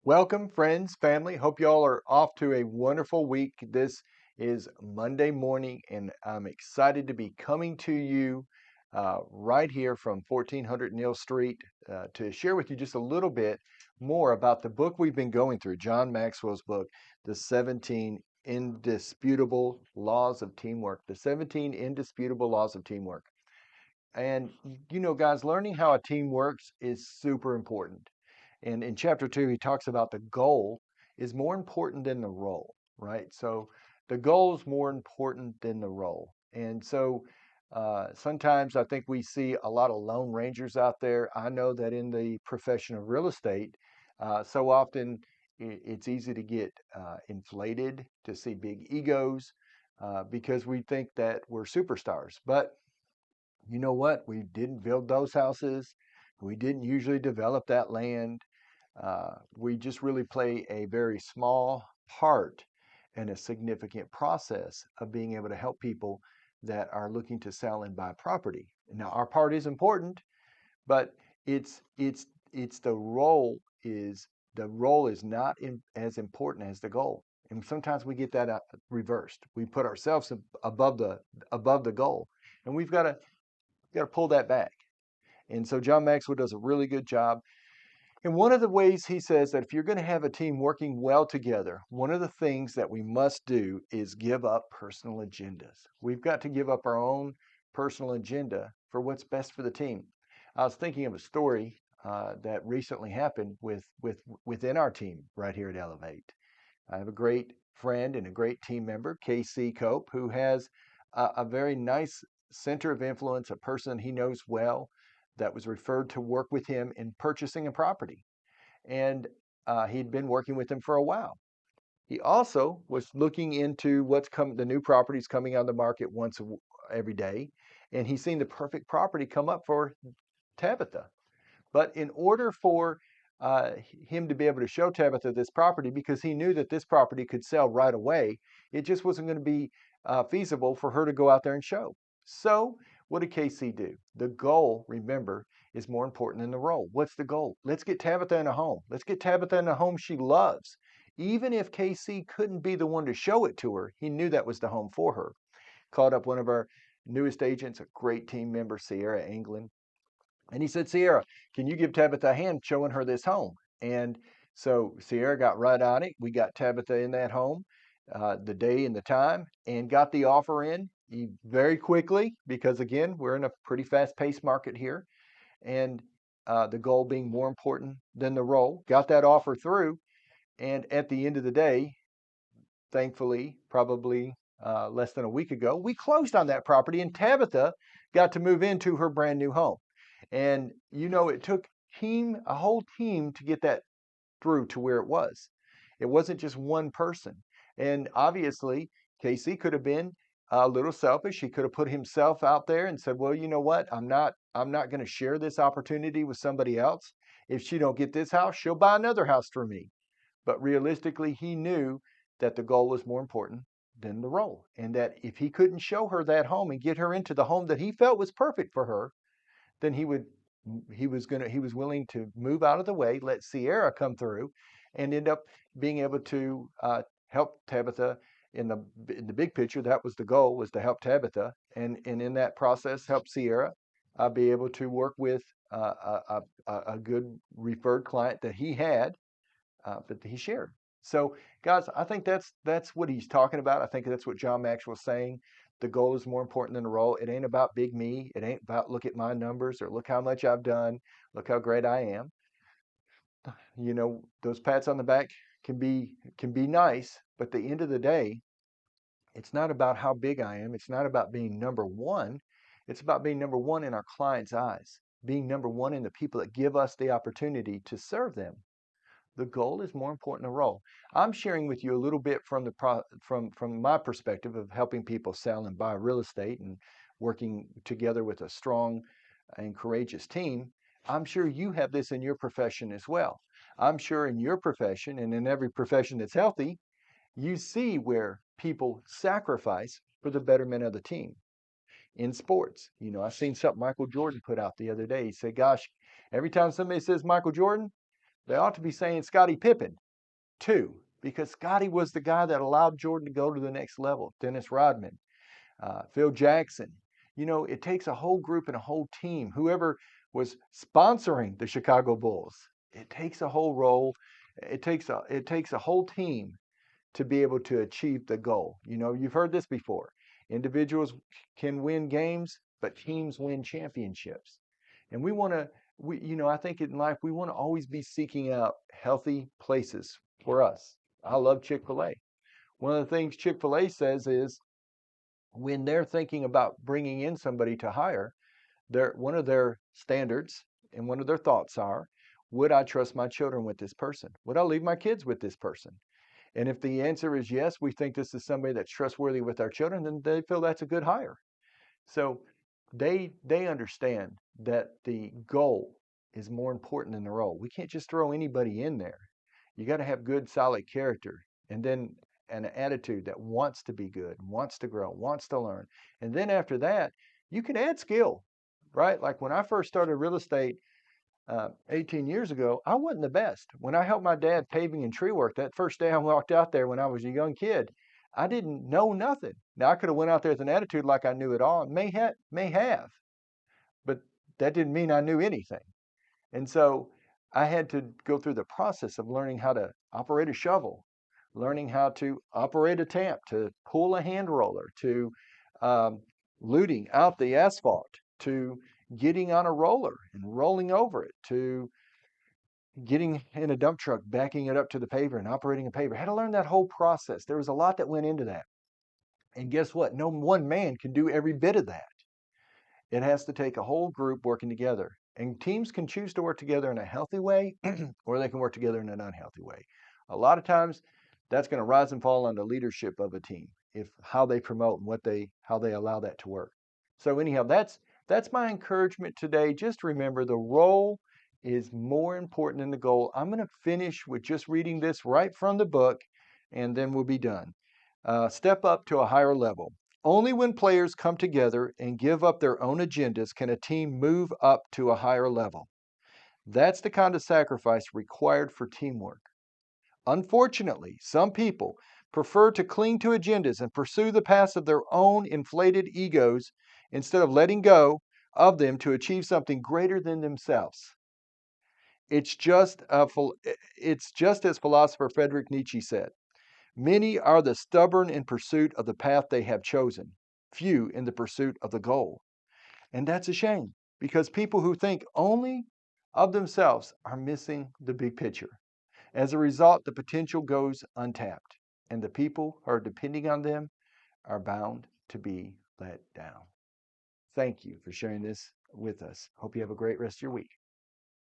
Welcome, friends, family. Hope y'all are off to a wonderful week. This is Monday morning, and I'm excited to be coming to you right here from 1400 Neal Street to share with you just a little bit more about the book we've been going through, John Maxwell's book, The 17 Indisputable Laws of Teamwork. The 17 Indisputable Laws of Teamwork. And, guys, learning how a team works is super important. And in chapter 2, he talks about the goal is more important than the role, right? So the goal is more important than the role. And so sometimes I think we see a lot of lone rangers out there. I know that in the profession of real estate, so often it's easy to get inflated, to see big egos, because we think that we're superstars. But you know what? We didn't build those houses. We didn't usually develop that land. We just really play a very small part in a significant process of being able to help people that are looking to sell and buy property. Now, our part is important, but it's the role is not as important as the goal. And sometimes we get that reversed. We put ourselves above the goal, and we've got to pull that back. And so John Maxwell does a really good job. And one of the ways he says that if you're going to have a team working well together, one of the things that we must do is give up personal agendas. We've got to give up our own personal agenda for what's best for the team. I was thinking of a story that recently happened within our team right here at Elevate. I have a great friend and a great team member, KC Cope, who has a very nice center of influence, a person he knows well that was referred to work with him in purchasing a property. And he'd been working with him for a while. He also was looking into the new properties coming on the market every day. And he's seen the perfect property come up for Tabitha. But in order for him to be able to show Tabitha this property, because he knew that this property could sell right away, it just wasn't going to be feasible for her to go out there and show. So, what did Casey do? The goal, remember, is more important than the role. What's the goal? Let's get Tabitha in a home. Let's get Tabitha in a home she loves. Even if KC couldn't be the one to show it to her, he knew that was the home for her. Called up one of our newest agents, a great team member, Sierra England, and he said, Sierra, can you give Tabitha a hand showing her this home? And so Sierra got right on it. We got Tabitha in that home, the day and the time, and got the offer in very quickly because, again, we're in a pretty fast paced market here. And the goal being more important than the role. Got that offer through. And at the end of the day, thankfully, probably less than a week ago, we closed on that property and Tabitha got to move into her brand new home. And it took a whole team to get that through to where it was. It wasn't just one person. And obviously, Casey could have been a little selfish. He could have put himself out there and said, "Well, you know what? I'm not going to share this opportunity with somebody else. If she don't get this house, she'll buy another house through me." But realistically, he knew that the goal was more important than the role, and that if he couldn't show her that home and get her into the home that he felt was perfect for her, then he was willing to move out of the way, let Sierra come through, and end up being able to help Tabitha in the big picture. That was the goal, was to help Tabitha, and in that process help Sierra be able to work with a good referred client that he had that he shared. So, guys, I think that's what he's talking about. I think that's what John Maxwell's saying. The goal is more important than the role. It ain't about big me. It ain't about look at my numbers or look how much I've done. Look how great I am. Those pats on the back can be nice, but at the end of the day, it's not about how big I am. It's not about being number one. It's about being number one in our clients' eyes, being number one in the people that give us the opportunity to serve them. The goal is more important than the role. I'm sharing with you a little bit from my perspective of helping people sell and buy real estate and working together with a strong and courageous team. I'm sure you have this in your profession as well. I'm sure in your profession and in every profession that's healthy, you see where people sacrifice for the betterment of the team. In sports, I've seen something Michael Jordan put out the other day. He said, "Gosh, every time somebody says Michael Jordan, They ought to be saying Scottie Pippen, too, because Scottie was the guy that allowed Jordan to go to the next level. Dennis Rodman, Phil Jackson. You know, it takes a whole group and a whole team. Whoever was sponsoring the Chicago Bulls, it takes a whole role. It takes a whole team to be able to achieve the goal. You know, you've heard this before. Individuals can win games, but teams win championships. And I think in life we want to always be seeking out healthy places for us. I love Chick-fil-A. One of the things Chick-fil-A says is when they're thinking about bringing in somebody to hire, one of their standards and one of their thoughts are, would I trust my children with this person? Would I leave my kids with this person? And if the answer is yes, we think this is somebody that's trustworthy with our children, then they feel that's a good hire. So they understand that the goal is more important than the role. We can't just throw anybody in there. You got to have good, solid character, and then an attitude that wants to be good, wants to grow, wants to learn. And then after that, you can add skill, right? Like when I first started real estate 18 years ago, I wasn't the best. When I helped my dad paving and tree work, that first day I walked out there when I was a young kid, I didn't know nothing. Now I could have went out there with an attitude like I knew it all, may have, but that didn't mean I knew anything. And so I had to go through the process of learning how to operate a shovel, learning how to operate a tamp, to pull a hand roller, to um, looting out the asphalt, to getting on a roller and rolling over it, to getting in a dump truck, backing it up to the paver and operating a paver. I had to learn that whole process. There was a lot that went into that. And guess what? No one man can do every bit of that. It has to take a whole group working together. And teams can choose to work together in a healthy way or they can work together in an unhealthy way. A lot of times that's going to rise and fall on the leadership of a team, if how they promote and how they allow that to work. So anyhow, that's my encouragement today. Just remember the role is more important than the goal. I'm going to finish with just reading this right from the book and then we'll be done. Step up to a higher level. Only when players come together and give up their own agendas can a team move up to a higher level. That's the kind of sacrifice required for teamwork. Unfortunately, some people prefer to cling to agendas and pursue the paths of their own inflated egos instead of letting go of them to achieve something greater than themselves. It's just, it's just as philosopher Friedrich Nietzsche said. Many are the stubborn in pursuit of the path they have chosen, few in the pursuit of the goal. And that's a shame because people who think only of themselves are missing the big picture. As a result, the potential goes untapped, and the people who are depending on them are bound to be let down. Thank you for sharing this with us. Hope you have a great rest of your week.